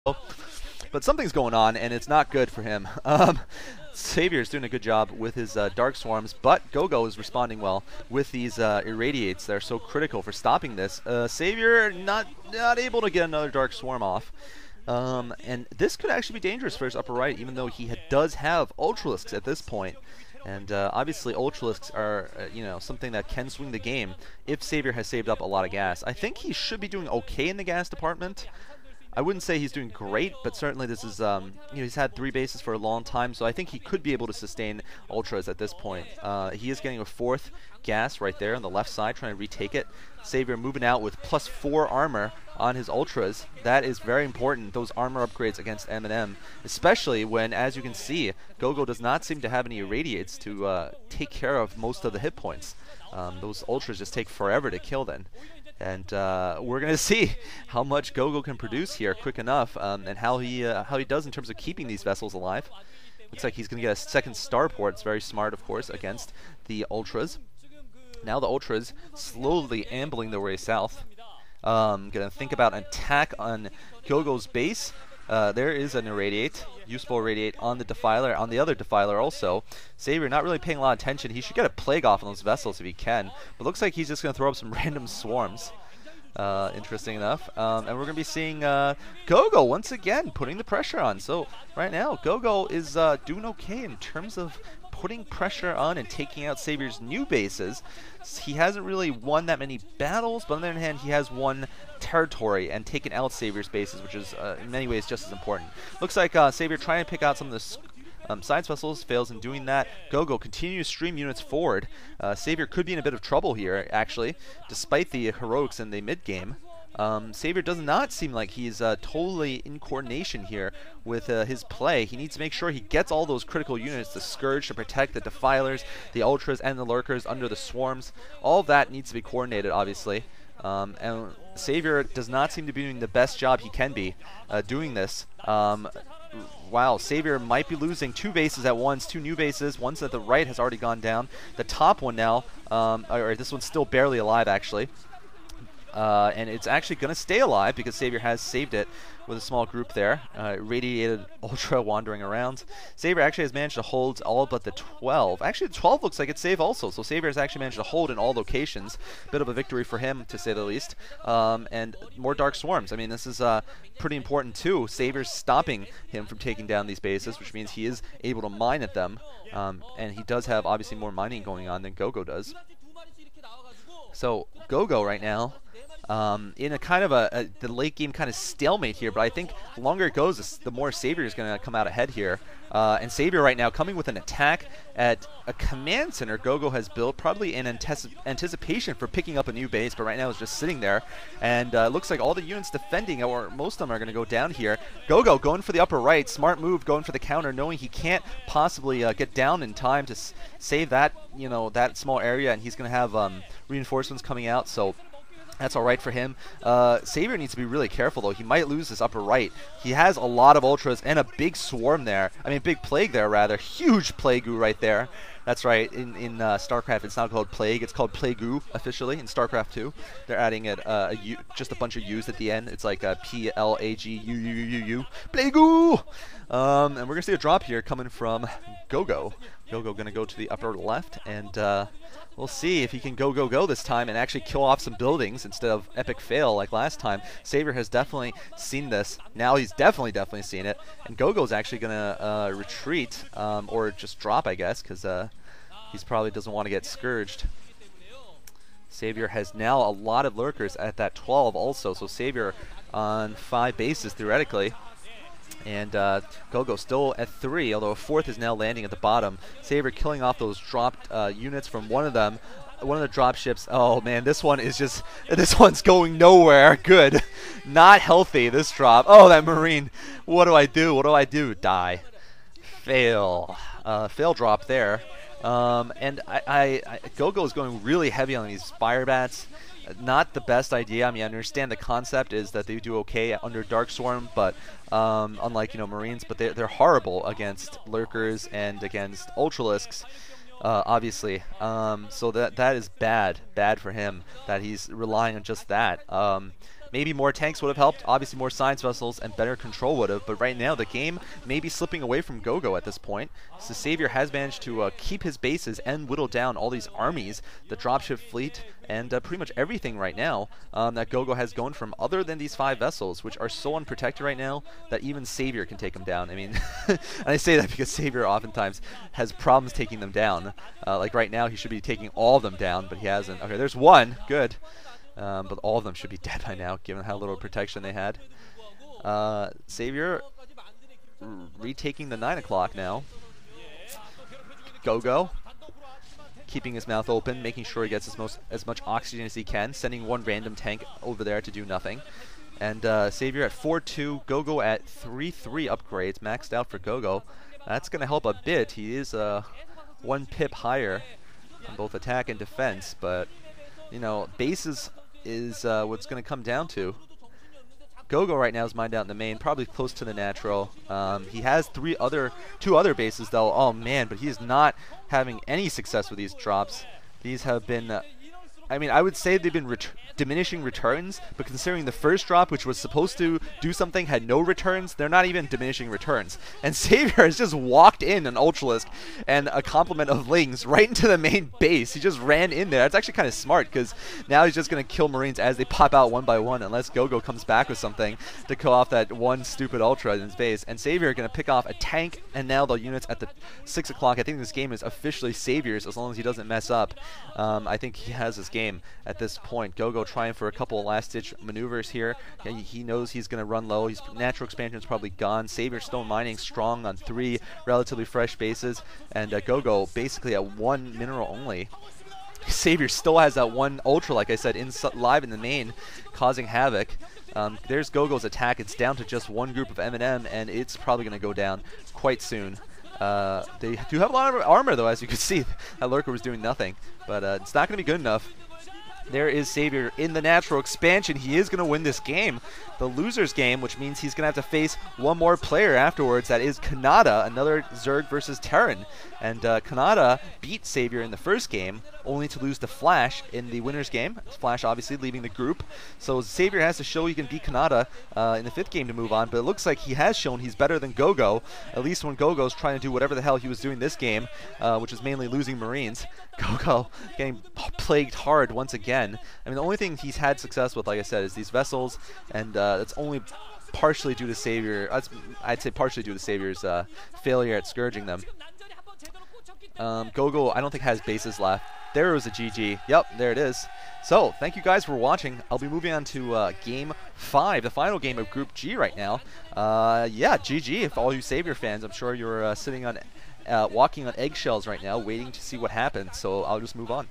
But something's going on, and it's not good for him. Saviour's doing a good job with his Dark Swarms, but Gogo is responding well with these Irradiates that are so critical for stopping this. Saviour not able to get another Dark Swarm off. And this could actually be dangerous for his upper right, even though he does have Ultralisks at this point. And obviously Ultralisks are, something that can swing the game if Saviour has saved up a lot of gas. I think he should be doing okay in the gas department. I wouldn't say he's doing great, but certainly this is, he's had 3 bases for a long time, so I think he could be able to sustain Ultras at this point. He is getting a 4th gas right there on the left side, trying to retake it. Saviour moving out with +4 armor on his Ultras. That is very important, those armor upgrades against M&M, especially when, as you can see, Gogo does not seem to have any Irradiates to take care of most of the hit points. Those Ultras just take forever to kill then. And we're going to see how much Gogo can produce here quick enough, and how he does in terms of keeping these vessels alive. Looks like he's going to get a 2nd starport. It's very smart, of course, against the Ultras. Now the Ultras slowly ambling their way south. Going to think about an attack on Gogo's base. There is an Irradiate, useful Irradiate on the Defiler, on the other Defiler also. Saviour not really paying a lot of attention. He should get a Plague off on those vessels if he can. But looks like he's just going to throw up some random swarms. Interesting enough. And we're going to be seeing Gogo once again putting the pressure on. So right now, Gogo is doing okay in terms of putting pressure on and taking out Saviour's new bases. He hasn't really won that many battles, but on the other hand, he has won territory and taken out Saviour's bases, which is in many ways just as important. Looks like Saviour trying to pick out some of the science vessels, fails in doing that. Gogo continues to stream units forward. Saviour could be in a bit of trouble here, actually, despite the heroics in the mid-game. Saviour does not seem like he's totally in coordination here with his play. He needs to make sure he gets all those critical units, the Scourge to protect the Defilers, the Ultras, and the Lurkers under the Swarms. All of that needs to be coordinated, obviously. And Saviour does not seem to be doing the best job he can be doing this. Wow, Saviour might be losing 2 bases at once, 2 new bases. One at the right has already gone down. The top one now, or this one's still barely alive, actually. And it's actually going to stay alive because Saviour has saved it with a small group there. Radiated Ultra wandering around. Saviour actually has managed to hold all but the 12. Actually, the 12 looks like it's safe also. So Saviour has actually managed to hold in all locations. Bit of a victory for him, to say the least. And more Dark Swarms. I mean, this is pretty important too. Saviour's stopping him from taking down these bases, which means he is able to mine at them. And he does have, obviously, more mining going on than Gogo does. So, Gogo right now, in a kind of the late game kind of stalemate here, but I think the longer it goes, the more Saviour is going to come out ahead here. And Saviour right now coming with an attack at a command center Gogo has built, probably in anticipation for picking up a new base, but right now is just sitting there. And looks like all the units defending, or most of them, are going to go down here. Gogo going for the upper right, smart move, going for the counter, knowing he can't possibly get down in time to save that, that small area, and he's going to have reinforcements coming out, so that's alright for him. Saviour needs to be really careful, though. He might lose this upper right. He has a lot of Ultras and a big swarm there. I mean, big Plague there, rather. Huge Plague-oo right there. That's right. In StarCraft, it's not called Plague. It's called Plague-oo, officially, in StarCraft 2. They're adding it just a bunch of U's at the end. It's like P-L-A-G-U-U-U-U-U. Plague-oo! And we're going to see a drop here coming from Gogo. Gogo going to go to the upper left, and we'll see if he can go this time and actually kill off some buildings instead of epic fail like last time. Saviour has definitely seen this. Now he's definitely seen it. And Gogo's actually going to retreat, or just drop, I guess, because he probably doesn't want to get scourged. Saviour has now a lot of Lurkers at that 12 also, so Saviour on 5 bases theoretically. And Gogo still at 3, although a 4th is now landing at the bottom. Saviour killing off those dropped units from one of them. One of the drop ships. Oh man, this one's going nowhere. Good. Not healthy, this drop. Oh, that Marine. What do I do? Die. Fail. Fail drop there. And Gogo is going really heavy on these fire bats. Not the best idea. I mean, I understand the concept is that they do okay under Dark Swarm, but unlike Marines, but they're horrible against Lurkers and against Ultralisks, obviously. So that is bad for him that he's relying on just that. Maybe more tanks would have helped. Obviously, more science vessels and better control would have. But right now, the game may be slipping away from Gogo at this point. So Savior has managed to keep his bases and whittle down all these armies, the dropship fleet, and pretty much everything right now that Gogo has going from, other than these 5 vessels, which are so unprotected right now that even Savior can take them down. I mean, and I say that because Savior oftentimes has problems taking them down. Like right now, he should be taking all of them down, but he hasn't. Okay, there's one. Good. But all of them should be dead by now, given how little protection they had. Savior retaking the 9 o'clock now. Gogo keeping his mouth open, making sure he gets as much oxygen as he can, sending one random tank over there to do nothing. And Savior at 4-2, Gogo at 3-3 upgrades, maxed out for Gogo. That's going to help a bit. He is 1 pip higher on both attack and defense, but, you know, bases is what's going to come down to. Gogo right now is mined out in the main, probably close to the natural. He has 2 other bases though. Oh man, but he is not having any success with these drops. These have been, I mean, I would say they've been diminishing returns, but considering the first drop, which was supposed to do something, had no returns, they're not even diminishing returns. And Savior has just walked in an Ultralisk and a complement of Lings right into the main base. He just ran in there. It's actually kind of smart, because now he's just going to kill Marines as they pop out one by one, unless Gogo comes back with something to kill off that one stupid Ultra in his base. And Savior going to pick off a tank, and now the units at the 6 o'clock. I think this game is officially Savior's, as long as he doesn't mess up. I think he has this game at this point. Gogo trying for a couple of last-ditch maneuvers here. He knows he's going to run low. His natural expansion is probably gone. Savior still mining strong on 3 relatively fresh bases, and Gogo basically at 1 mineral only. Savior still has that 1 Ultra, like I said, live in the main, causing havoc. There's Gogo's attack. It's down to just 1 group of M&M, and it's probably going to go down quite soon. They do have a lot of armor, though, as you can see. That Lurker was doing nothing, but it's not going to be good enough. There is Savior in the natural expansion. He is going to win this game, the loser's game, which means he's going to have to face 1 more player afterwards. That is Kanata, another Zerg versus Terran. And Kanata beat Savior in the first game, only to lose to Flash in the winner's game. Flash obviously leaving the group. So Savior has to show he can beat Kanata in the 5th game to move on, but it looks like he has shown he's better than Gogo, at least when Gogo's trying to do whatever the hell he was doing this game, which is mainly losing Marines. Gogo getting plagued hard once again. I mean, the only thing he's had success with, like I said, is these vessels, and that's only partially due to Savior. I'd say partially due to Savior's failure at scourging them. Gogo, I don't think has bases left. There was a GG. Yep, there it is. So, thank you guys for watching. I'll be moving on to Game 5, the final game of Group G right now. Yeah, GG. If all you Savior fans, I'm sure you're sitting on, walking on eggshells right now, waiting to see what happens. So I'll just move on.